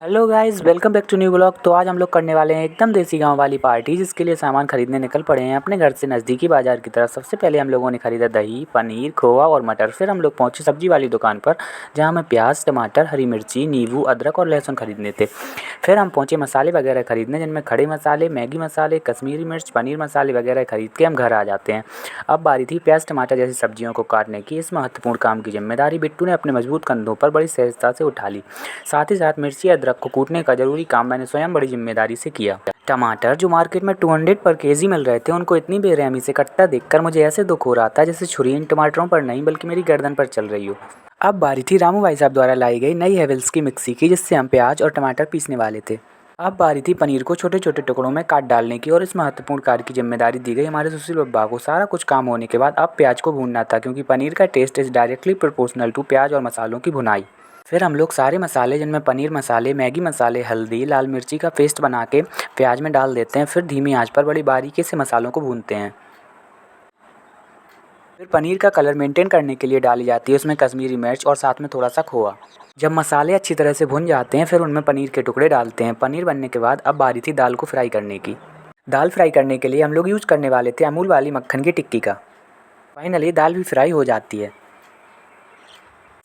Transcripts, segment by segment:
Hello guys, welcome back to new blog. तो आज हम लोग करने वाले हैं एकदम देसी गांव वाली पार्टी, जिसके लिए सामान खरीदने निकल पड़े हैं अपने घर से नज़दीकी बाजार की तरफ। सबसे पहले हम लोगों ने खरीदा दही, पनीर, खोआ और मटर। फिर हम लोग पहुंचे सब्जी वाली दुकान पर, जहां हमें प्याज, टमाटर, हरी मिर्ची, नींबू, अदरक और लहसुन खरीदने थे। फिर हम पहुंचे मसाले वगैरह खरीदने, जिनमें खड़े मसाले, मैगी मसाले, कश्मीरी मिर्च, पनीर मसाले वगैरह खरीद के हम घर आ जाते हैं। अब बारी थी प्याज टमाटर जैसी सब्जियों को काटने की। इस महत्वपूर्ण काम की जिम्मेदारी बिट्टू ने अपने मजबूत कंधों पर बड़ी सहजता से उठा ली। साथ ही साथ मिर्ची अदरक को कूटने का जरूरी काम मैंने स्वयं बड़ी जिम्मेदारी से किया। टमाटर जो मार्केट में 200 पर केजी मिल रहे थे, उनको इतनी बेरहमी से कटता देखकर मुझे ऐसे दुख हो रहा था जैसे छुरी इन टमाटरों पर नहीं बल्कि मेरी गर्दन पर चल रही हो। अब बारी थी रामू भाई साहब द्वारा लाई गई नई हेवेल्स की मिक्सी की, जिससे हम प्याज और टमाटर पीसने वाले थे। अब बारी थी पनीर को छोटे छोटे टुकड़ों में काट डालने की, और इस महत्वपूर्ण कार्य की जिम्मेदारी दी गई हमारे सुशील बब्बा को। सारा कुछ काम होने के बाद अब प्याज को भूनना था, क्योंकि पनीर का taste is directly proportional to प्याज और मसालों की भुनाई। फिर हम लोग सारे मसाले, जिनमें पनीर मसाले, मैगी मसाले, हल्दी, लाल मिर्ची का पेस्ट बना के प्याज में डाल देते हैं। फिर धीमी आंच पर बड़ी बारीकी से मसालों को भूनते हैं। फिर पनीर का कलर मेंटेन करने के लिए डाली जाती है उसमें कश्मीरी मिर्च और साथ में थोड़ा सा खोआ। जब मसाले अच्छी तरह से भुन जाते हैं, फिर उनमें पनीर के टुकड़े डालते हैं। पनीर बनने के बाद अब बारी थी दाल को फ्राई करने की। दाल फ्राई करने के लिए हम लोग यूज़ करने वाले थे अमूल वाली मक्खन की टिक्की का। फाइनली दाल भी फ्राई हो जाती है।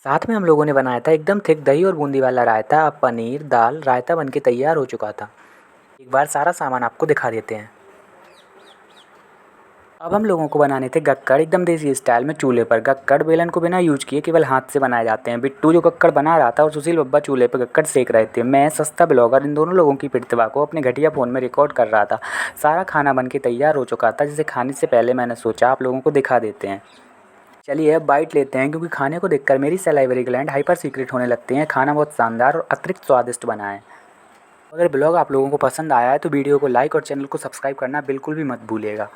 साथ में हम लोगों ने बनाया था एकदम थिक दही और बूंदी वाला रायता। अब पनीर, दाल, रायता बनके तैयार हो चुका था। एक बार सारा सामान आपको दिखा देते हैं। अब हम लोगों को बनाने थे गक्कड़, एकदम देसी स्टाइल में चूल्हे पर। गक्कड़ बेलन को बिना यूज किए केवल हाथ से बनाए जाते हैं। बिट्टू जो गक्कड़ बना रहा था और सुशील बब्बा चूल्हे पर गक्कड़ सेक रहे थे। मैं सस्ता ब्लॉगर इन दोनों लोगों की प्रतिभा को अपने घटिया फ़ोन में रिकॉर्ड कर रहा था। सारा खाना बन के तैयार हो चुका था, जिसे खाने से पहले मैंने सोचा आप लोगों को दिखा देते हैं। चलिए अब बाइट लेते हैं, क्योंकि खाने को देखकर मेरी सलाइवरी ग्लैंड हाइपर सीक्रेट होने लगते हैं। खाना बहुत शानदार और अतिरिक्त स्वादिष्ट बना है। अगर ब्लॉग आप लोगों को पसंद आया है तो वीडियो को लाइक और चैनल को सब्सक्राइब करना बिल्कुल भी मत भूलिएगा।